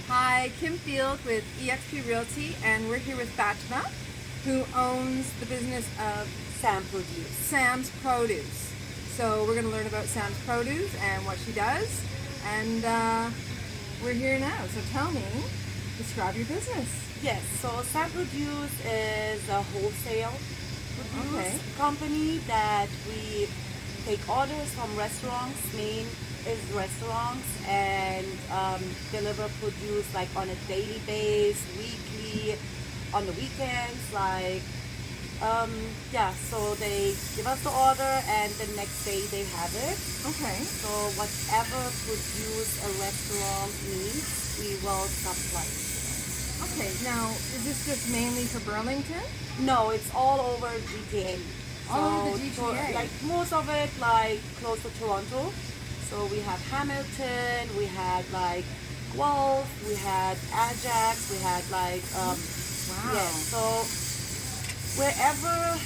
Hi, Kim Field with eXp Realty, and we're here with Fatima, who owns the business of Sam Produce. Sam's Produce. So we're going to learn about Sam's Produce and what she does, and we're here now. So tell me, describe your business. Yes, so Sam Produce is a wholesale produce company that we take orders from restaurants, main is restaurants, and deliver produce like on a daily basis, weekly, on the weekends, like so they give us the order and the next day they have it. Okay. So whatever produce a restaurant needs, we will supply. Okay, now is this just mainly for Burlington? No, it's all over GTA. All over the GTA? Like most of it, like close to Toronto. So we have Hamilton, we had like Guelph, we had Ajax, we had like wow. Yeah. So wherever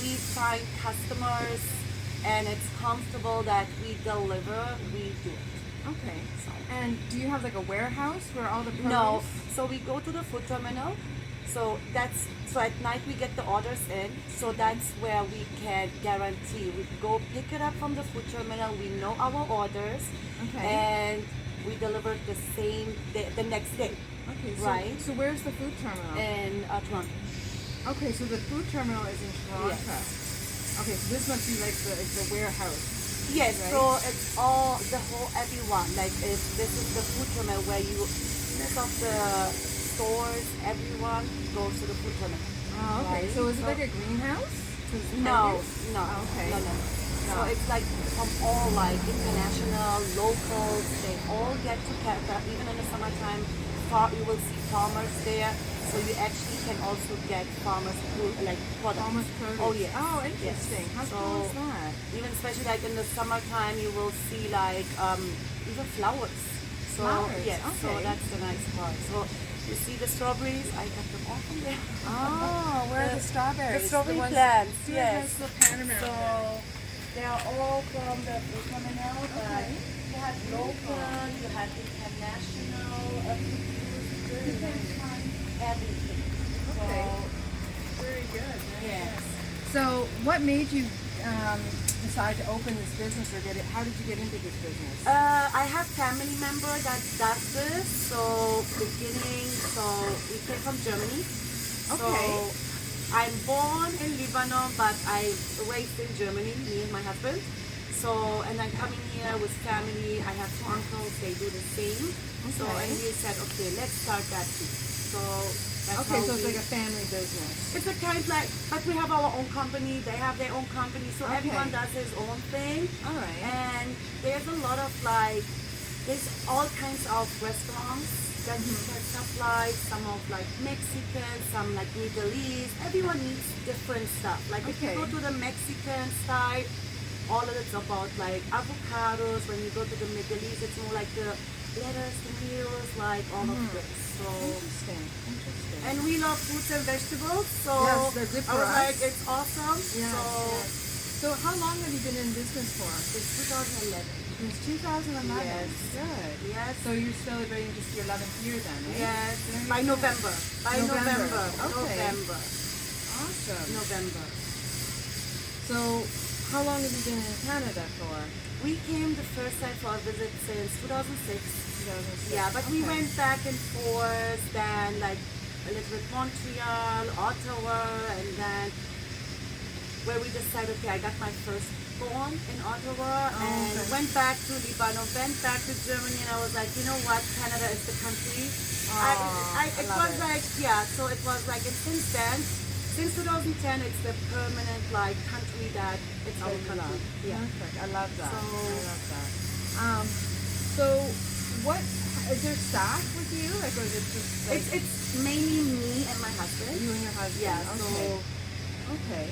we find customers and it's comfortable that we deliver, we do it. Okay. And do you have like a warehouse where all the produce? No. So we go to the food terminal. So at night we get the orders in. So that's where we can guarantee. We go pick it up from the food terminal. We know our orders. Okay. And we deliver it the same day, the next day. Okay. Right. So where's the food terminal? In Toronto. Okay. So the food terminal is in Toronto. Yes. Okay. So this must be like the warehouse. Yes, right? so it's all everyone. Like this is the food terminal where most of the stores, everyone goes to the food terminal. Oh, okay. Right? So is it like a greenhouse? No. Oh, okay. No. So it's like from all like international, locals. They all get together. Even in the summertime, you will see farmers there. So you actually can also get farmers food, like products. Farmers produce. Oh yeah. Oh, interesting. Yes. How cool is that? Even especially like in the summertime, you will see like even flowers. So Flowers. yes. Okay. So that's the nice part. So you see the strawberries? I got them all from there. Oh, where are the strawberries? The strawberry ones, plants. see Yes. Nice little panorama. So they are all from the food terminal. Okay. You have local, you have international. You can find everything. Okay. So, Very good. yes. So, what made you decide to open this business, or how did you get into this business? I have family member that does this. So we came from Germany. Okay. So I'm born in Lebanon, but I raised in Germany, me and my husband. So, and I'm coming here with family. I have two uncles, they do the same. So, and we said, okay, let's start that too. So, that's Okay, how so it's like a family business. it's a kind like, but we have our own company, they have their own company, so Okay. everyone does his own thing. All right. And there's a lot of like, there's all kinds of restaurants that you can supply, some of like Mexican, some like Middle East. Everyone needs different stuff. Like if you Okay. go to the Mexican side, all of it's about like avocados. When you go to the Middle East, it's more like the lettuce, tomatoes, like all of this. So Interesting. and we love fruits and vegetables, so Yes, they're good I for was us. like, it's awesome. Yes, So yes. So how long have you been in business for? it's 2011. Since 2011. Yes. Good. Yes. So you're celebrating just your 11th year then, eh? Yes, Very by good. November. By November. November. Okay. November. Awesome. November. So how long have you been in Canada for? We came the first time for a visit since 2006. 2006. Yeah, but we Okay. went back and forth, then like a little bit Montreal, Ottawa, and then where we decided, okay, I got my first born in Ottawa, and okay. went back to Lebanon, went back to Germany, and I was like, you know what, Canada is the country. It love was it. like, yeah, so it was like, and since then, since 2010, it's the permanent like country that it's our country. Yeah. Perfect. I love that. So- I love that. So what is there staff with you? Like, or is it just like It's mainly me and my husband. you and your husband? Yeah, Okay. Okay.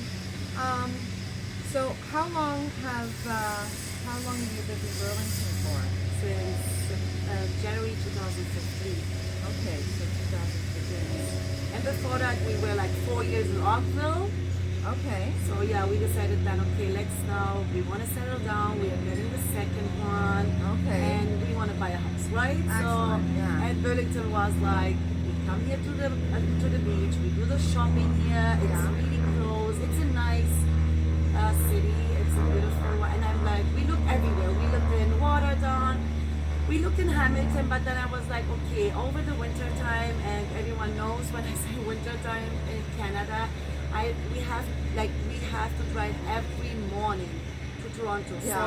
So how long have you lived in Burlington for? Since January 2015. Okay, so 2015. And before that, we were like 4 years in Oakville. Okay. So yeah, we decided that okay, let's now we want to settle down. We are getting the second one, Okay. and we want to buy a house, right? Excellent, So yeah. and Burlington was like, we come here to the beach. We do the shopping here. It's Yeah. really close. It's a nice city. It's a beautiful one. And I'm like, we looked everywhere. We looked in Waterdown. We looked in Hamilton, but then I was like, okay, over the winter time, and everyone knows when I say winter time in Canada, we have to drive every morning to Toronto. Yeah. So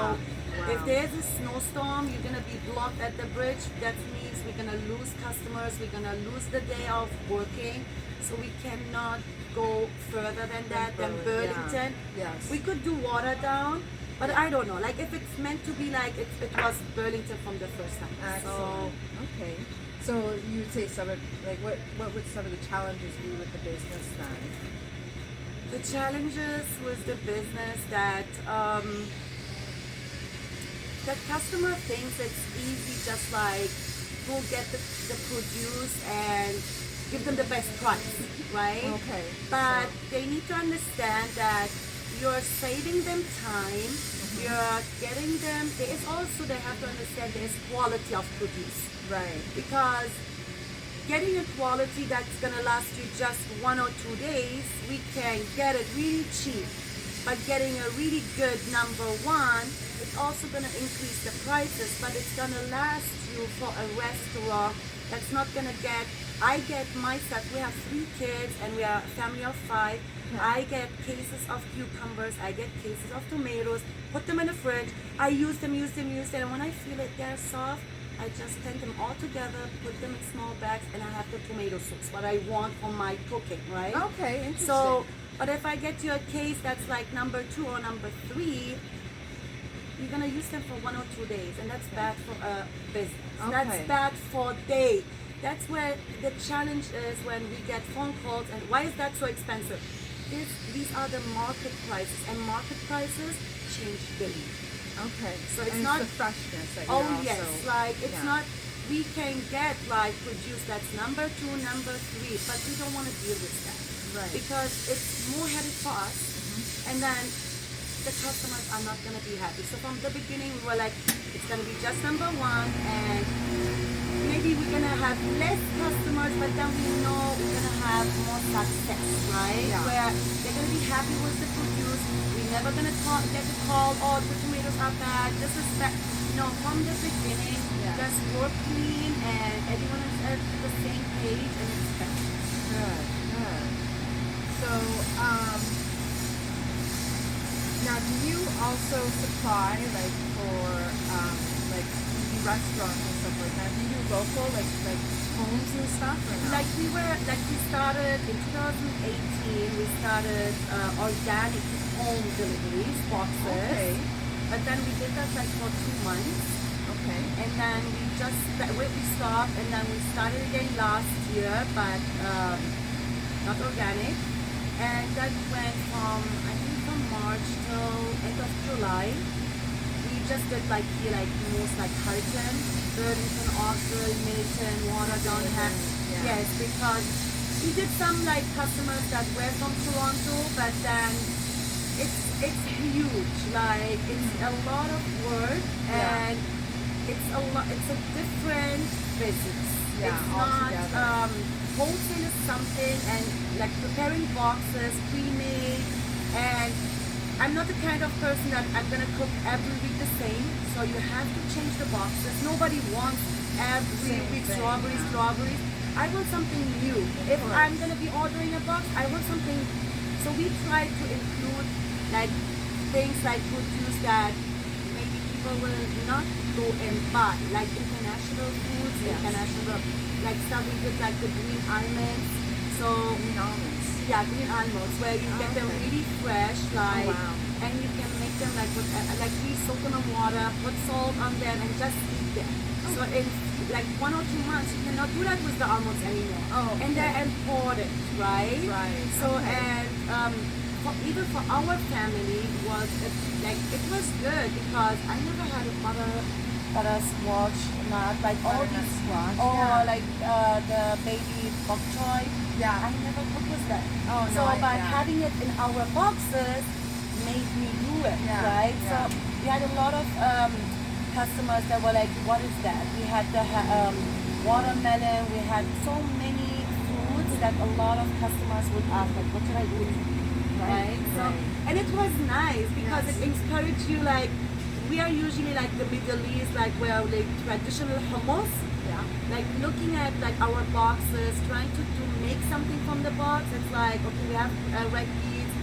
Wow. if there's a snowstorm, you're gonna be blocked at the bridge. That means we're gonna lose customers. We're gonna lose the day of working. So we cannot go further than that than Burlington. Yeah. Yes. We could do Waterdown, but I don't know. Like if it's meant to be like it was Burlington from the first time. Excellent. Okay. So you would say some of like what would some of the challenges be with the business then? The challenges with the business that the customer thinks it's easy, just like go get the produce and give them the best price, right? Okay. But they need to understand that you're saving them time. You're getting them. There is also they have to understand there is quality of produce. Right. Because getting a quality that's gonna last you just 1 or 2 days, we can get it really cheap. But getting a really good number one, it's also gonna increase the prices, but it's gonna last you for a restaurant that's not gonna get. I get myself. We have 3 kids and we are a family of 5. Okay. I get cases of cucumbers. I get cases of tomatoes. Put them in the fridge. I use them, and when I feel it they're soft, I just blend them all together, put them in small bags, and I have the tomato sauce, what I want for my cooking, right? Okay, interesting. So, but if I get you a case that's like number 2 or number 3, you're gonna use them for 1 or 2 days, and that's bad for a business. Okay. That's bad for day. That's where the challenge is when we get phone calls, and why is that so expensive? These are the market prices, and market prices change daily. Okay. So it's and not the freshness that Oh you're also, yes, like it's yeah. not. We can get like produce that's number 2, number 3, but we don't want to deal with that, Right. because it's more headache for us, and then the customers are not gonna be happy. So from the beginning, we were like, it's gonna be just number 1, and maybe we're gonna have less customers, but then we know we're gonna have more success, right? Yeah. Where they're gonna be happy with the produce. We're never gonna get a call, oh, the tomatoes are bad, disrespect. No, from the beginning, Yeah. just work clean and everyone is at the same page, and it's better. Good. Good. So, now do you also supply like for like restaurants and stuff like that? Do you do local like homes and stuff or no? We started in 2018. We started organic home deliveries boxes. Okay. But then we did that like for 2 months, Okay. and then we stopped, and then we started again last year, but not organic. And that went from I think from March till end of July. We just did like here, like most like Halton, Burlington, Oakville, Milton, Waterdown. Yeah. Yes, because we did some like customers that were from Toronto, but then it's huge. Like it's a lot of work, Yeah. and it's a different business. Yeah, It's not altogether. wholesale is something, and like preparing boxes, pre-made, and I'm not the kind of person that I'm gonna cook every week the same. So you have to change the boxes. Nobody wants every Same week thing, strawberries, yeah. strawberries. I want something new. If course. I'm gonna be ordering a box, I want something. So we try to include like things like produce that maybe people will not go and buy, like international foods, Yes. international like starting with like the green almonds. So Green almonds. yeah, green almonds where you get them Okay. really fresh, like, wow. and you can make them like with like we soak them in water, put salt on them, and just eat them. So in like 1 or 2 months, you cannot do that with the almonds anymore. Oh, And they're okay. imported, right? Right, So okay. and even for our family was it was good because I never had a butterscotch nut, like all Butternut these, squash, or yeah. like the baby bok choy. Yeah. I never cooked with that. Oh, no, So by yeah. having it in our boxes made me do it, Yeah, right? yeah. So we had a lot of customers that were like, "What is that?" We had the watermelon. We had so many foods that a lot of customers would ask, like, "What should I do?" Right? So, right. and it was nice because Yes. it encouraged you. Like, we are usually like the Middle East, like where like traditional hummus. Yeah. Like looking at like our boxes, trying to make something from the box. It's like, okay, we have red beets,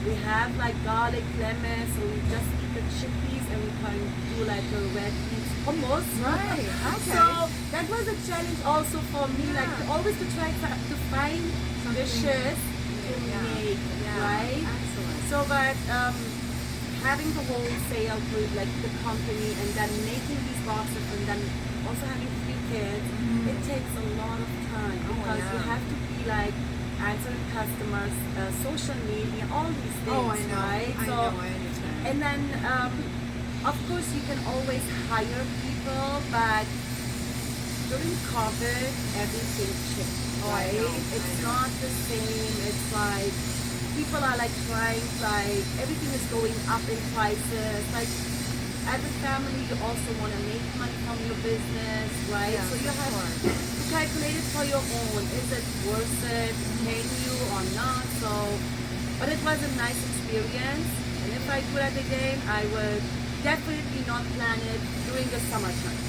we have like garlic, lemon, so we just eat the chickpeas and we can do like a red beets hummus. Right, okay. So that was a challenge also for me, like Yeah. always to try to find dishes to Yeah. make, Yeah. right? Excellent. So, but having the wholesale group, like the company, and then making these boxes, and then also having 3 kids, it takes a lot of time because you yeah. have to be like answering customers, social media, all these things, Oh, I know. right? I know. I understand. And then, of course, you can always hire people, but during COVID, everything changed, Oh, I right? know. It's I know. not the same. It's like people are like trying, like everything is going up in prices. Like as a family, you also want to make money from your business, right? Yes, So you of have course. to calculate it for your own. Is it worth it? Can you or not? So, but it was a nice experience. And if I do that again, I would definitely not plan it during the summertime.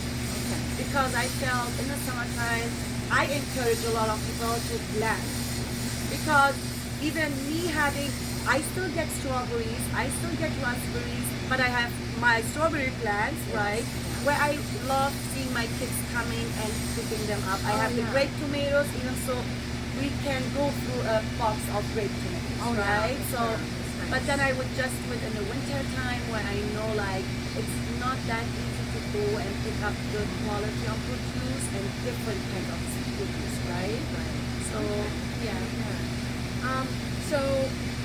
Okay. Because I felt in the summertime, I encourage a lot of people to plan. Because even me having, I still get strawberries, I still get raspberries, but I have my strawberry plants, right? Where I love seeing my kids coming and picking them up. I Oh, have the yeah. grape tomatoes, even so we can go through a box of grape tomatoes, Oh, yeah, right? for So, sure. That's nice. but then I would just do it in the winter time where I know like it's not that easy to go and pick up the quality of produce and different kinds of produce, right? Right. So, yeah. So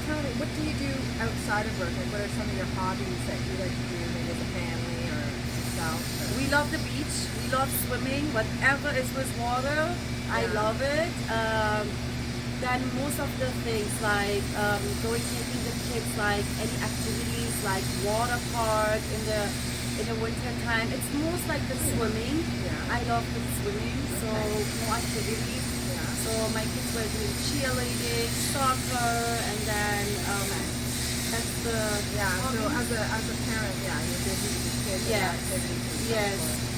tell me, what do you do outside of work? Like, what are some of your hobbies that you like to do, maybe as a family or yourself? Or... We love the beach. We love swimming. Whatever is with water, I Yeah. love it. Then most of the things like going taking the kids like any activities like water park in the winter time. It's most like the swimming. Yeah. I love the swimming, so more activities. Yeah. So my kids were doing cheerleading, soccer, and then that's the Yeah. So hobby. as a parent, yeah, you're busy with the kids and Yes. activities and so Yes. forth.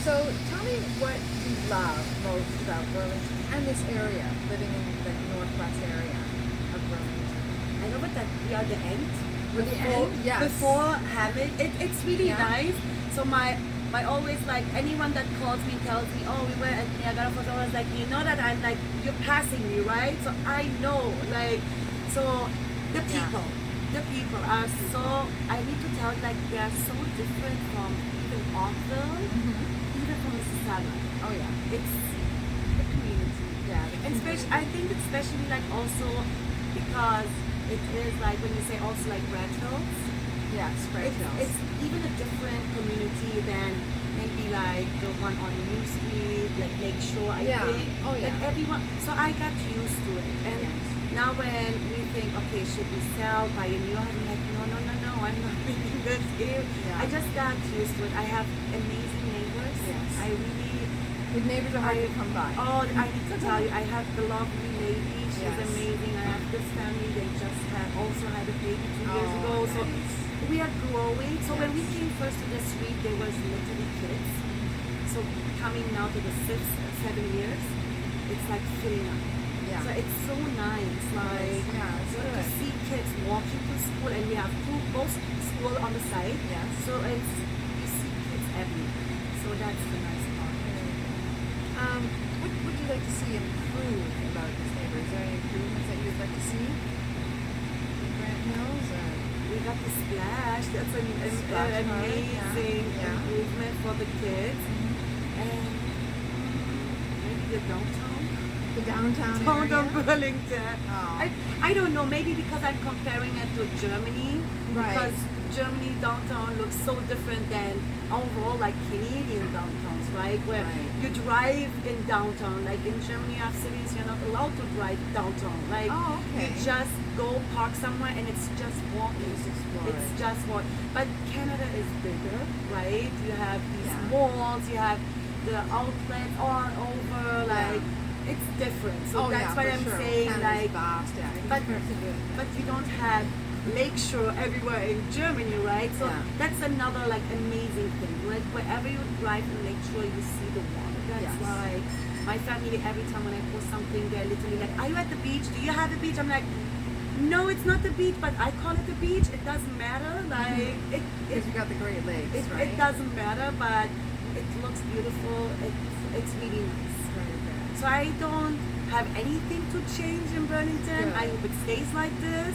So tell me what you love most about Burlington and this area, living in the northwest area of Burlington. I know that we are the end. We're the end, yes. Before having it's really Yeah. nice. So my always like anyone that calls me tells me, oh, we were at Niagara Falls. I was like, you know that I'm like you're passing me, right? So I know like so the people are so I need to tell you, like they are so different from even Oakville, even from Mississauga. Oh yeah. It's the community. Yeah. And especially, I think especially like also because it is like when you say also like Red Hills, Yeah, Spray Hills. it's even a different community than maybe like the one on New Street, like Lakeshore, I Yeah. think. Oh, yeah. Like everyone, so I got used to it. And Yes. now when we think, okay, should we sell, buy a new house, I'm like, no, I'm not making this here. Yeah. I just got used to it. I have amazing neighbors. Yes. I really Your neighbors are hard to come by. Oh, I need to tell you, I have the lovely lady. She's Yes. amazing. I have this family. They just also had a baby 2 years Oh, ago. So nice. we are growing. So when we Yes. came first to the street, there was literally kids. So coming now to the 7 years, it's like filling up. Yeah. So it's so nice. Like Yeah, it's so to good. see kids walking to school, and we have both school on the side. Yes. So it's you see kids everywhere. So that's the nice part. What would you like to see improve about this neighbor? Is there any improvements that you'd like to see in Grant Hills? Or? We got the splash. That's an Splash Park, amazing yeah. improvement for the kids. And maybe the downtown. The downtown downtown area? Burlington. Oh. I don't know, maybe because I'm comparing it to Germany. Right. Because Germany downtown looks so different than overall like Canadian downtowns, right? Where Right. you drive in downtown. Like in Germany you have cities you're not allowed to drive downtown. Like Oh, okay. you just go park somewhere and it's just walking. Just explore It's it. just walk. But Canada is bigger, right? You have these Yeah. malls, you have the outlets all over, like it's different. So Oh, that's yeah, why for I'm sure. saying Canada's like vast, yeah. in but- comparison to- but you don't have lakeshore everywhere in Germany, right? So Yeah. that's another like amazing thing. Like wherever you drive in lakeshore, you see the water. That's Yes. why my family every time when I post something, they're literally like, "Are you at the beach? Do you have a beach?" I'm like, "No, it's not the beach, but I call it the beach. It doesn't matter. Like it Because you got the Great Lakes, it, right? it doesn't matter, but it looks beautiful. It's really nice. Very good. So I don't have anything to change in Burlington. Good. I hope it stays like this.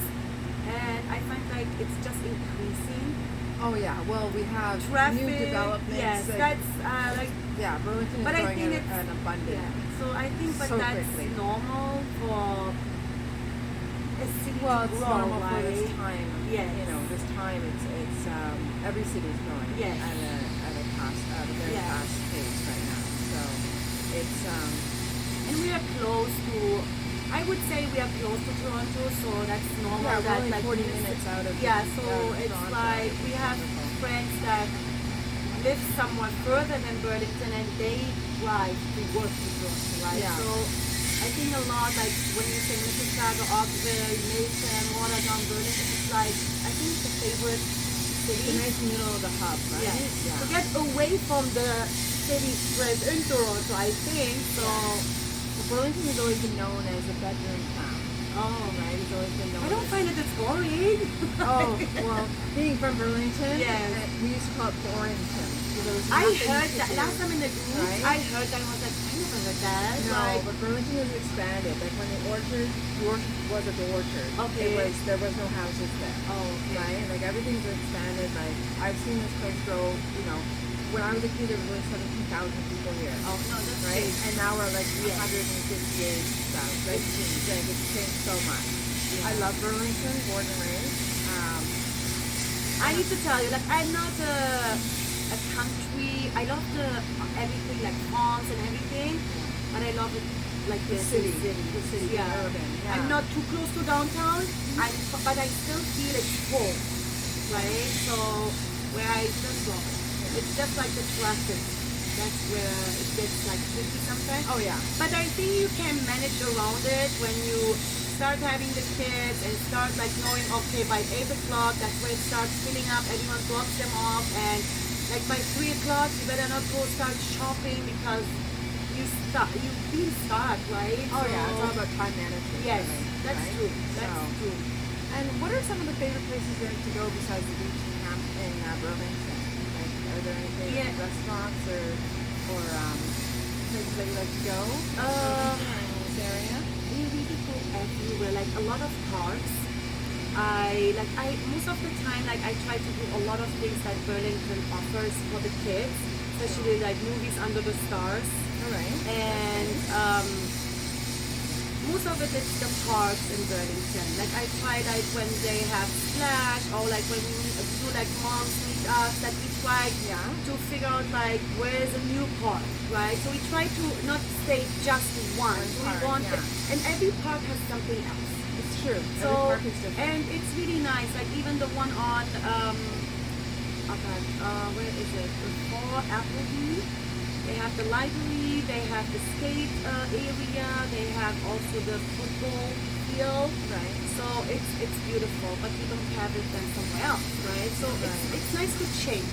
And I find like it's just increasing. Oh yeah, well we have Traffic. new developments. Yes, like- that's like. yeah, Burlington is But I growing think at it's an abundant. yeah. So I think, but So that's quickly. normal for a city Well, to it's grow, normal for this right? time. Yes. You know, this time it's every city's growing Yes. at a very Yes. fast pace right now. So it's And we are close to. I would say we are close to Toronto, so that's normal. yeah, we're that only like 40 we- minutes out of Yeah, so out of it's Toronto. like we have Wonderful. friends that live somewhere further than Burlington and they drive to work to Toronto, right? Yeah. So I think a lot like when you say Mississauga, Oakville, Mason, Watertown, Burlington, it's like I think it's a favorite It's a city. nice middle of the hub, right? Yeah. To get away from the city straight in Toronto, I think. So Burlington has always been known as a bedroom town, oh right? It's always been known. I don't as- find it as boring. Oh, well, being from Burlington, Yes. we used to call it Thornton. because there was I nothing heard to that do. last time in the group. Right? I heard that. I was like, I never heard that. No, Like, but Burlington has expanded. Like when the orchard was at the orchard. Okay. There was no houses there. oh, okay. Right? Like everything's expanded. Like I've seen this place grow, you know, when I was a kid there were 17,000 people here. Oh no, that's Right? great. And now we're like Yeah. 158,000. Like it's changed so much. Yeah. I love Burlington, born and raised. I need to tell you, like, I'm not a country. I love everything, like farms and everything, but I love it like The this city. in The city, Yeah. urban, yeah. I'm not too close to downtown. But I still feel it's full, right? So where I just love it. It's just like the traffic. That's where it gets like tricky sometimes. Oh yeah. But I think you can manage around it when you start having the kids and start like knowing, okay, by 8 o'clock, that's where it starts filling up, everyone drops them off, and like by 3 o'clock, you better not go start shopping because you feel starved, right? Oh yeah. It's So- all about time management. Yes, really, that's right? true. That's So- true. And what are some of the favorite places there to go besides the beach in Burlington? Like, are there any favorite Yeah. restaurants or places that you like to go? Uh, in this area? We really go everywhere, like a lot of parks. Most of the time, like I try to do a lot of things that Burlington offers for the kids, especially like movies under the stars. All right. And most of it is the parks in Burlington. Like I try like when they have Splash or like when we do like moms meet us, that we try Yeah. to figure out like where's a new park, right? So we try to not stay just one. So park, we want yeah. and every park has something else. It's true. So Every park is different. and it's really nice. Like even the one on where is it? Before Appleby. They have the library, they have the skate area, they have also the football field. Right. So it's beautiful, but you don't have it then somewhere else, right? So Right. it's nice to change.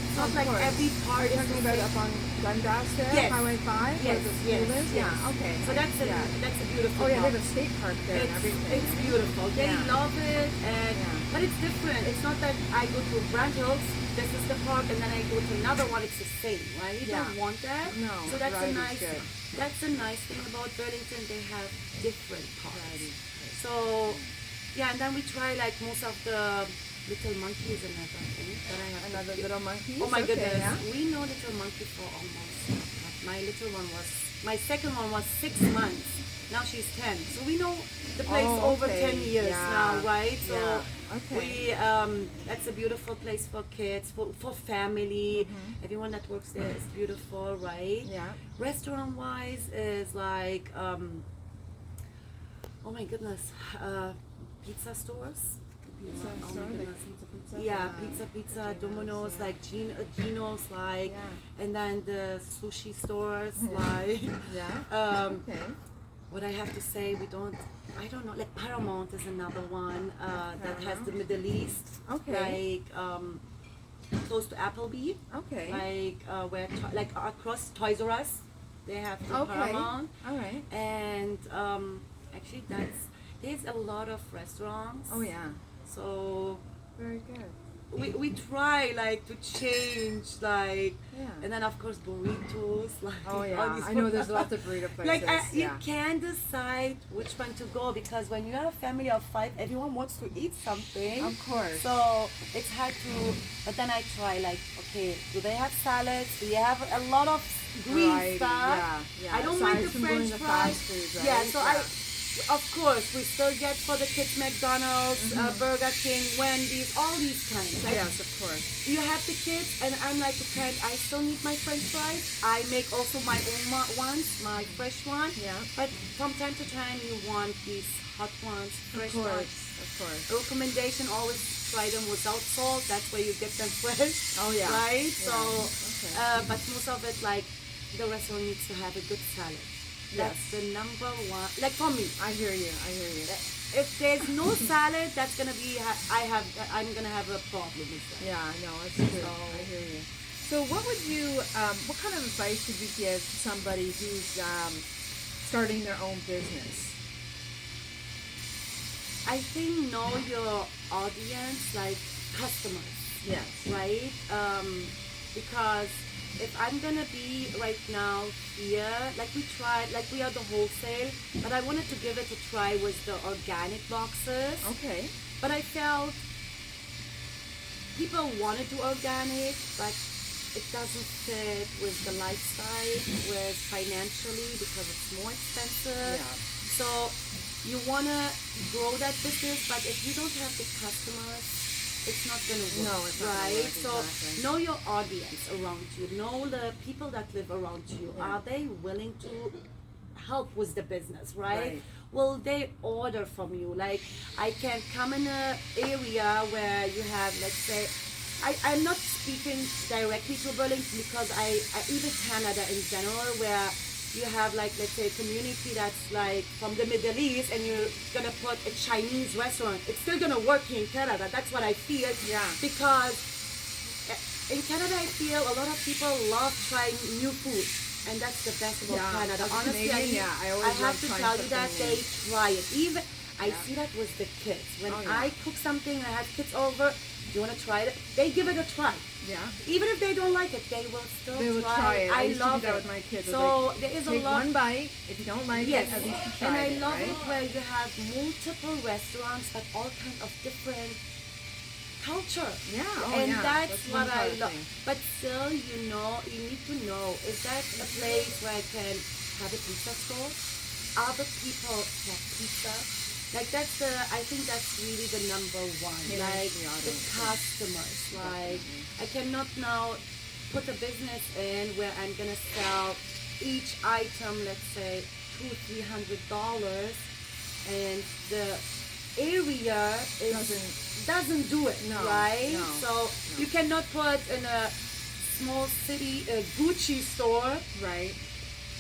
It's not Of like course. every Are part you is talking the about same. up on Dundas there? Yes. Highway 5? Yes, Where the yes, school is? yes. Yeah, okay. So that's yeah. a beautiful Oh yeah, they park. have a skate park there and everything. It's right? beautiful. They Yeah. love it, and Yeah. but it's different. It's not that I go to Brant Hills, this is the park, and then I go to another one. It's the same, right? You Yeah. don't want that. No, So that's a variety is nice. good. That's a nice thing about Burlington. They have different parks. Variety is good. So yeah, and then we try like most of the Little Monkey is another thing that I have. to Another get. little monkey? Oh my Okay, goodness. yeah. We know Little Monkey for almost, my little one was, my second one was 6 months. Now she's 10. So we know the place Oh, over okay. 10 years Yeah. now, right? So Yeah. Okay. we that's a beautiful place for kids, for family. Everyone that works there is beautiful, right? Yeah. Restaurant wise is like oh my goodness, pizza stores. Pizza Oh store, my like goodness. pizza. Yeah, pizza, Domino's, yeah. like Geno's, like, Yeah. and then the sushi stores, like, Yeah. Okay. what I have to say, I don't know, like Paramount is another one that has the Middle East, Okay. like, close to Applebee, Okay. like, like across Toys R Us, they have the Okay. Paramount, All right. and actually there's a lot of restaurants. Oh yeah. So Very good. we try like to change like Yeah. and then of course burritos like Oh all yeah. these I know there's lots of burrito places. like you yeah. can decide which one to go because when you have a family of 5 everyone wants to eat something, Of course. so it's hard to, but then I try like, okay, do they have salads, do they have a lot of green Variety, stuff? yeah, yeah. I don't mind Aside the from french doing the fries, fast food, yeah, right? so Yeah. of course we still get for the kids McDonald's, Burger King, Wendy's, all these kinds. Like, Yes, of course. you have the kids and I'm like the kind, I still need my french fries. I make also my own ones, my fresh one. Yeah. But from time to time you want these hot ones, fresh Of course. ones. Of course. Recommendation, always try them without salt. That's where you get them fresh. Oh yeah. Right? Yeah. So, Okay. but most of it, like, the restaurant needs to have a good salad. That's Yes. the number one. Like for me, I hear you. I hear you. if there's no salad, that's gonna be I'm gonna have a problem with that. Yeah, I know. It's true. So- I hear you. So, what would you? What kind of advice would you give to somebody who's starting their own business? I think know your audience, like customers, Yes. right? Because if I'm gonna be right now here, like we are the wholesale, but I wanted to give it a try with the organic boxes. Okay. But I felt people want to do organic, but it doesn't fit with the lifestyle, with financially because it's more expensive. Yeah. So you want to grow that business, but if you don't have the customers, it's not going to work. No, it's not gonna right? work, So exactly. know your audience around you. Know the people that live around you. Yeah. Are they willing to help with the business, right? Right. Will they order from you? Like, I can come in an area where you have, let's say, I'm not speaking directly to Burlington because I even Canada in general, where you have like, let's say, a community that's like from the Middle East and you're gonna put a Chinese restaurant. It's still gonna work here in Canada. That's what I feel. Yeah. Because in Canada, I feel a lot of people love trying new food. And that's the best about Yeah, Canada. as a Honestly, Canadian, yeah, I always have love to trying tell you that something they new. try it. Even I Yeah. see that with the kids. When Oh, yeah. I cook something, I have kids over. Do you want to try it? They give it a try. Yeah. Even if they don't like it, they will still They will try. try it. I used to do love that it. with my kids. So there is a Take lot. one bite. If you don't like Yes, it, at least you and tried I it, love right? it where you have multiple restaurants, but all kinds of different culture. Yeah. Oh, And yeah. that's one what part I of love. thing. But still, you need to know, is that a place where I can have a pizza store? Other people have pizza. Like I think that's really the number one. Yeah, like the the audience. customers. Like Definitely. I cannot now put a business in where I'm gonna sell each item, let's say $200-300, and the area doesn't do it, No, right? no, So no. you cannot put in a small city a Gucci store. Right.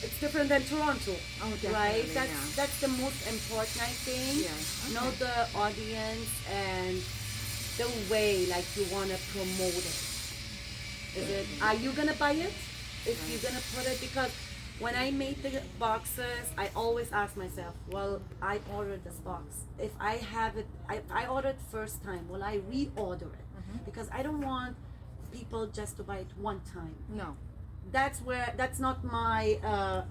It's different than Toronto. Oh, definitely. Right? That's yeah. that's the most important, I think. Yes, Know okay. the audience and the way like you wanna promote it. Are you gonna buy it? If you're gonna put it, because when I made the boxes, I always ask myself, well, I ordered this box. If I have it, I ordered first time, will I reorder it? Because I don't want people just to buy it one time. No. That's not my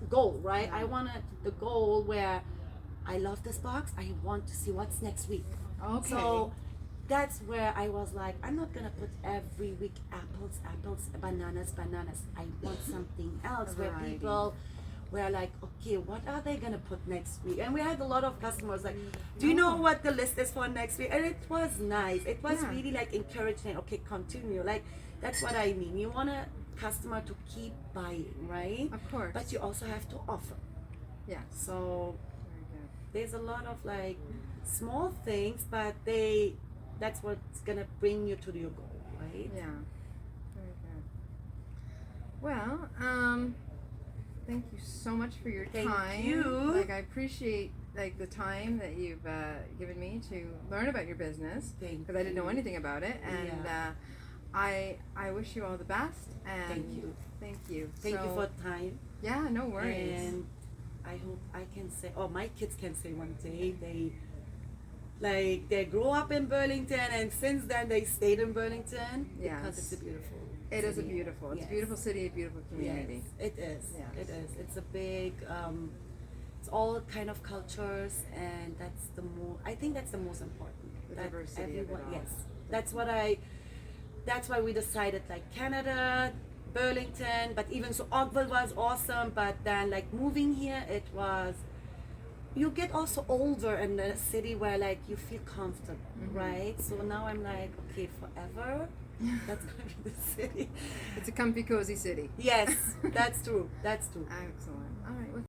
goal, right? Yeah. I wanted the goal where I love this box, I want to see what's next week. Okay. So that's where I was like, I'm not gonna put every week apples, bananas. I want something else where Variety. people we're like, okay, what are they gonna put next week? And we had a lot of customers like, do you know what the list is for next week? And it was nice. It was Yeah. really like encouraging. Okay, continue. Like that's what I mean. You want a customer to keep buying, right? Of course. But you also have to offer. Yes. So Very good. there's a lot of like small things, but that's what's gonna bring you to your goal, right? Yeah. Very good. Well, thank you so much for your Thank time. you. Like I appreciate like the time that you've given me to learn about your business Thank because I didn't know you. anything about it, and Yeah. I wish you all the best. And Thank you. Thank you. Thank you So, for the time. Yeah, no worries. And I hope I can say, oh, my kids can say one day they grew up in Burlington, and since then they stayed in Burlington because Yes. it's a beautiful. It is a city. beautiful. It's Yes. a beautiful city, a beautiful community. Yes, it is. Yes. It is. It's a big. It's all kind of cultures, and that's the more. I think that's the most important. The that diversity of it everyone- all. Yes, that's what I. That's why we decided like Canada, Burlington, but even so Oakville was awesome. But then like moving here, it was. You get also older in a city where like you feel comfortable, right? So now I'm like, okay, forever. That's gonna be the city. It's a comfy, cozy city. Yes, that's true. That's true. Excellent. All right. Well,